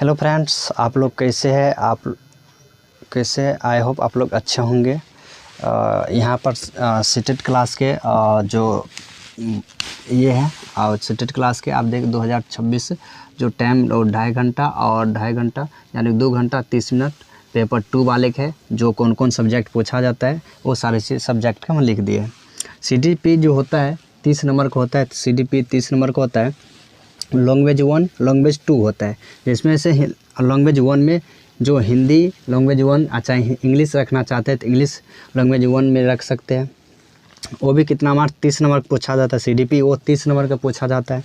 Hello friends, आप लोग कैसे हैं? आप कैसे? आई होप आप लोग अच्छे होंगे। यहाँ पर सीटेट क्लास के जो ये है और सीटेट क्लास के आप देख 2026 जो टाइम 2.5 घंटा और 2.5 घंटा यानी 2 घंटा 30 मिनट पेपर 2 वाले के है। जो कौन कौन सब्जेक्ट पूछा जाता है वो सारे सब्जेक्ट का हम लिख दिए। CDP जो होता है 30 नंबर का होता है। CDP 30 नंबर का होता है। लैंग्वेज 1 लैंग्वेज 2 होता है, जिसमें से लैंग्वेज 1 में जो हिंदी लैंग्वेज 1 अच्छा इंग्लिश रखना चाहते हैं तो इंग्लिश लैंग्वेज 1 में रख सकते हैं। वो भी कितना मार्क्स 30 नंबर का पूछा जाता है। CDP वो 30 नंबर का पूछा जाता है।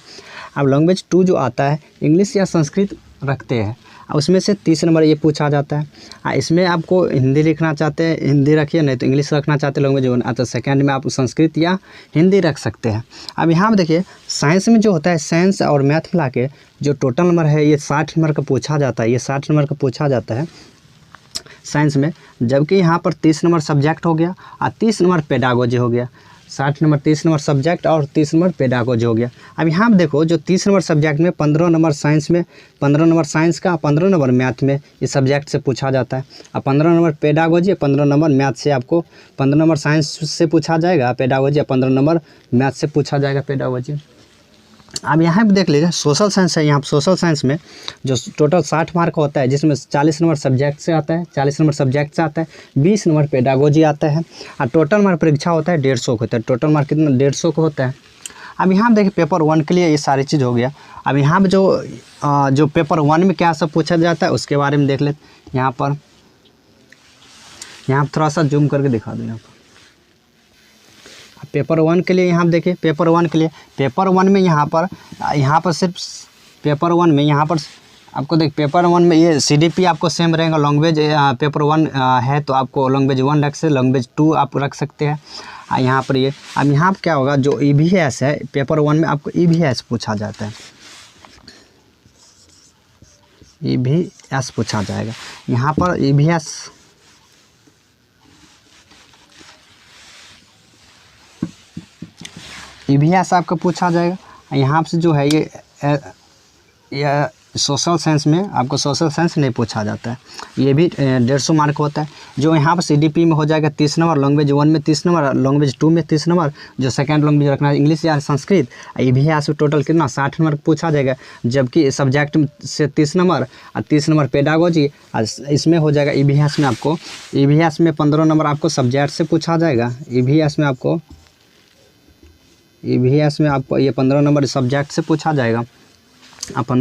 अब लैंग्वेज 2 जो आता है इंग्लिश या संस्कृत रखते हैं, उसमें से 30 नंबर ये पूछा जाता है। इसमें आपको हिंदी लिखना चाहते हैं हिंदी रखिए, नहीं तो इंग्लिश रखना चाहते हैं लैंग्वेज 1 तो सेकंड में आप संस्कृत या हिंदी रख सकते हैं। अब यहाँ पर देखिए साइंस में जो होता है साइंस और मैथ मिला के जो टोटल नंबर है ये 60 नंबर का पूछा जाता है। ये 60 नंबर का पूछा जाता है साइंस में, जबकि यहाँ पर 30 नंबर सब्जेक्ट हो गया और 30 नंबर पेडागोजी हो गया। 60 नंबर 30 नंबर सब्जेक्ट और 30 नंबर पेडागोजी हो गया। अब यहाँ पर देखो जो 30 नंबर सब्जेक्ट में 15 नंबर साइंस में, 15 नंबर साइंस का, 15 नंबर मैथ में इस सब्जेक्ट से पूछा जाता है। और 15 नंबर पेडागोजी, 15 नंबर मैथ से आपको 15 नंबर साइंस से पूछा जाएगा पेडागोजी, 15 नंबर मैथ से पूछा जाएगा पेडागोजी। अब यहाँ पे देख लीजिए सोशल साइंस है। यहाँ पर सोशल साइंस में जो टोटल 60 मार्क होता है, जिसमें 40 नंबर सब्जेक्ट से आता है, 40 नंबर सब्जेक्ट से आता है, 20 नंबर पेडागोजी आता है और टोटल मार्क परीक्षा होता है 150 का होता है। टोटल मार्क कितना 150 का होता है। अब यहाँ देखिए पेपर 1 के लिए ये सारी चीज़ हो गया। अब यहाँ पर जो पेपर 1 में क्या सब पूछा जाता है उसके बारे में देख लेते। यहाँ पर थोड़ा सा जूम करके दिखा दूँ। यहाँ पर पेपर 1 के लिए यहाँ देखिए पेपर 1 के लिए पेपर 1 में यहाँ पर सिर्फ पेपर 1 में यहाँ पर आपको देख पेपर 1 में ये CDP आपको सेम रहेगा। लैंग्वेज पेपर 1 है तो आपको लैंग्वेज 1 रख सकते, लैंग्वेज 2 आप रख सकते हैं। यहाँ पर ये अब यहाँ पर क्या होगा जो EVS है पेपर 1 में आपको EVS पूछा जाता है। EVS पूछा जाएगा। यहाँ पर EVS आपका पूछा जाएगा। यहाँ से जो है ये सोशल साइंस में आपको सोशल साइंस नहीं पूछा जाता है। ये भी 150 मार्क होता है। जो यहाँ पर CDP में हो जाएगा 30 नंबर, लैंग्वेज 1 में 30 नंबर, लैंग्वेज 2 में 30 नंबर, जो सेकंड लैंग्वेज रखना है इंग्लिश या संस्कृत। EVS टोटल कितना 60 नंबर पूछा जाएगा, जबकि सब्जेक्ट से 30 नंबर और 30 नंबर पेडागोजी। इसमें हो जाएगा EVS में आपको 15 नंबर आपको सब्जेक्ट से पूछा जाएगा। EVS में आपको ये 15 नंबर सब्जेक्ट से पूछा जाएगा। 15